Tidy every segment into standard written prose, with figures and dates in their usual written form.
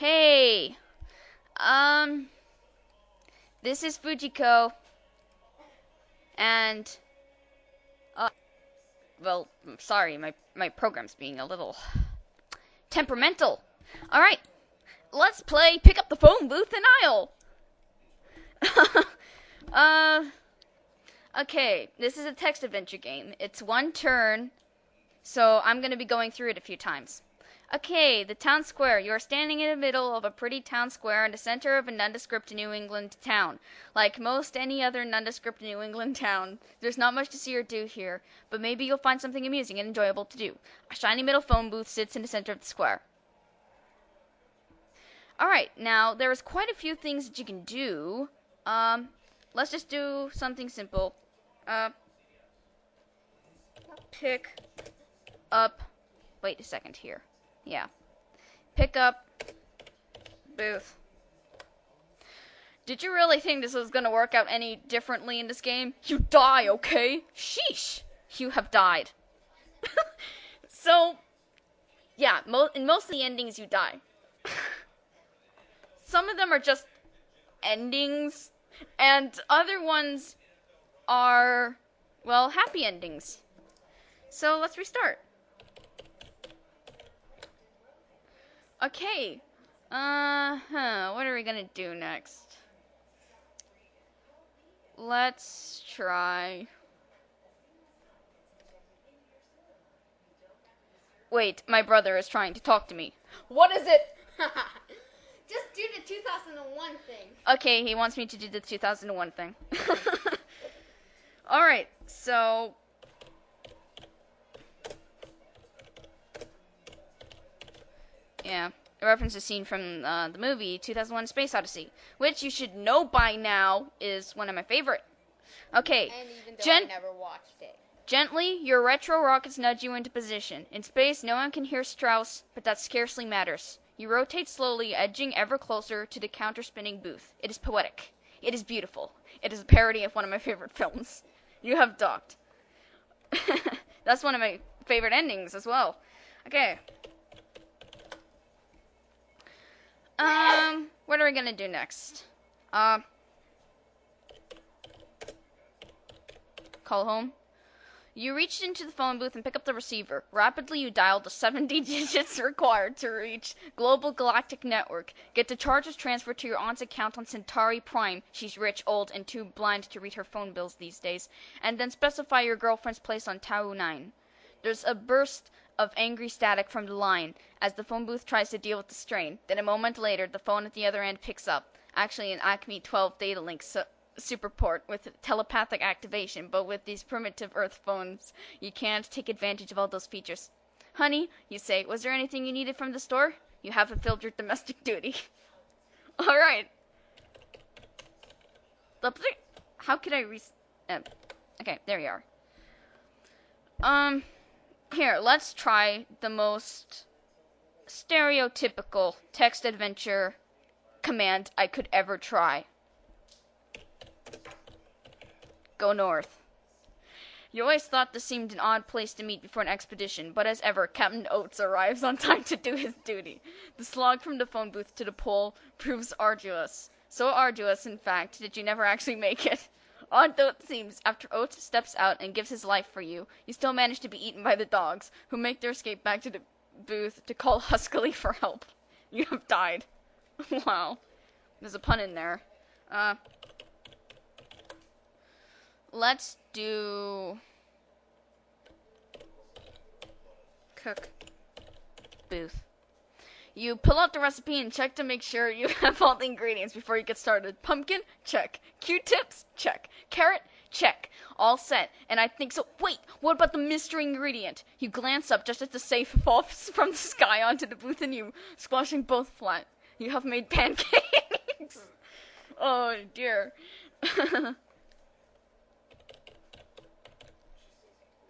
Hey, um, this is Fujiko, and, well, I'm sorry, my program's being a little temperamental. Alright, let's play Pick Up the Phone Booth and Isle. uh, okay, this is a text adventure game. It's one turn, so I'm gonna be going through it a few times. Okay, the town square. You are standing in the middle of a pretty town square in the center of a nondescript New England town. Like most any other nondescript New England town, there's not much to see or do here, but maybe you'll find something amusing and enjoyable to do. A shiny metal phone booth sits in the center of the square. Alright, now there's quite a few things that you can do. Let's just do something simple. Pick up. Wait a second here. Yeah. Pick up booth. Did you really think this was going to work out any differently in this game? You die, okay? Sheesh. You have died. So, yeah, in most of the endings you die. Some of them are just endings, and other ones are, well, happy endings. So, let's restart. Okay. What are we gonna do next? Let's try. Wait, my brother is trying to talk to me. What is it? Just do the 2001 thing. Okay, he wants me to do the 2001 thing. Alright, so... yeah, it references a scene from the movie 2001 Space Odyssey, which you should know by now is one of my favorite. Okay, And even though I never watched it. Gently, your retro rockets nudge you into position. In space, no one can hear Strauss, but that scarcely matters. You rotate slowly, edging ever closer to the counter-spinning booth. It is poetic. It is beautiful. It is a parody of one of my favorite films. You have docked. That's one of my favorite endings as well. Okay. What are we gonna do next? Call home. You reach into the phone booth and pick up the receiver. Rapidly, you dial the 70 digits required to reach Global Galactic Network. Get the charges transferred to your aunt's account on Centauri Prime. She's rich, old, and too blind to read her phone bills these days. And then specify your girlfriend's place on Tau 9. There's a burst of angry static from the line as the phone booth tries to deal with the strain. Then a moment later, the phone at the other end picks up. Actually, an Acme 12 data link superport with telepathic activation, but with these primitive Earth phones, you can't take advantage of all those features. Honey, you say, was there anything you needed from the store? You haven't fulfilled your domestic duty. Alright. How could I okay, there you are. Here, let's try the most stereotypical text adventure command I could ever try. Go north. You always thought this seemed an odd place to meet before an expedition, but as ever, Captain Oates arrives on time to do his duty. The slog from the phone booth to the pole proves arduous. So arduous, in fact, that you never actually make it. Odd though it seems, after Oates steps out and gives his life for you, you still manage to be eaten by the dogs, who make their escape back to the booth to call huskily for help. You have died. Wow. There's a pun in there. Let's do... cook booth. You pull out the recipe and check to make sure you have all the ingredients before you get started. Pumpkin? Check. Q-tips? Check. Carrot? Check. All set. And I think so. Wait, what about the mystery ingredient? You glance up just as the safe falls from the sky onto the booth and you, squashing both flat. You have made pancakes. Oh, dear.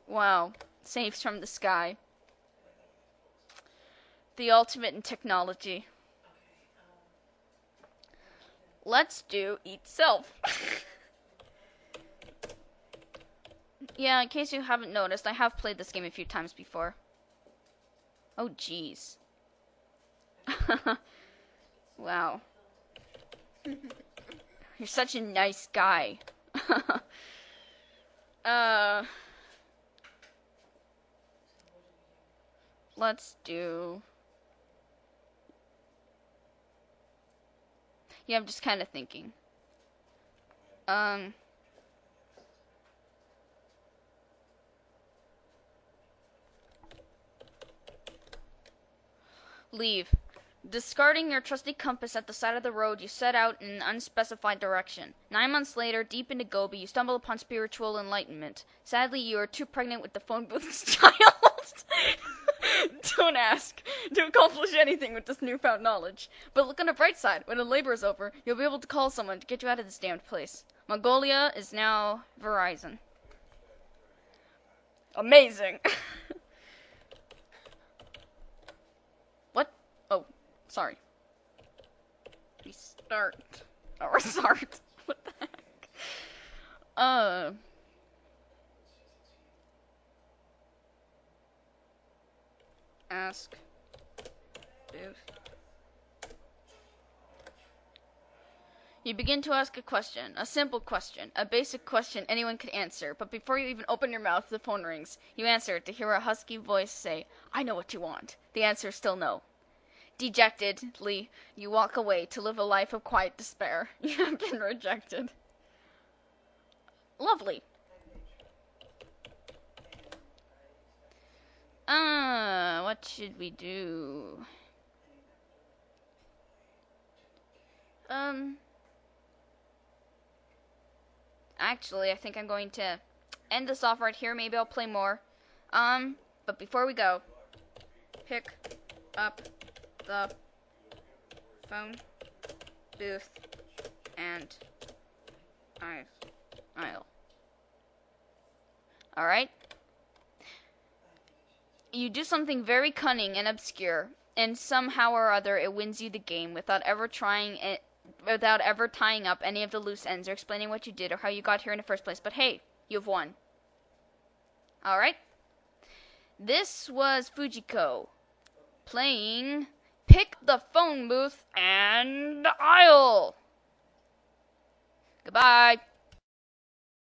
Wow. Safes from the sky. The ultimate in technology. Let's do eat self. Yeah, in case you haven't noticed, I have played this game a few times before. Oh, jeez. Wow. You're such a nice guy. Let's do... Yeah, I'm just kind of thinking. Leave. Discarding your trusty compass at the side of the road, you set out in an unspecified direction. 9 months later, deep into Gobi, you stumble upon spiritual enlightenment. Sadly, you are too pregnant with the phone booth's child. Don't ask to accomplish anything with this newfound knowledge. But look on the bright side. When the labor is over, you'll be able to call someone to get you out of this damned place. Mongolia is now Verizon. Amazing. What? Oh, sorry. Restart. Oh, restart. What the heck? Ask. Booth. You begin to ask a question, a simple question, a basic question anyone could answer, but before you even open your mouth, the phone rings. You answer it to hear a husky voice say, "I know what you want." The answer is still no. Dejectedly, you walk away to live a life of quiet despair. You have been rejected. Lovely. What should we do? Actually, I think I'm going to end this off right here. Maybe I'll play more. But before we go, pick up the phone booth and I'll. Alright? You do something very cunning and obscure, and somehow or other it wins you the game without ever tying up any of the loose ends or explaining what you did or how you got here in the first place. But hey, you've won. Alright? This was Fujiko playing Pick the Phone Booth and I'll. Goodbye.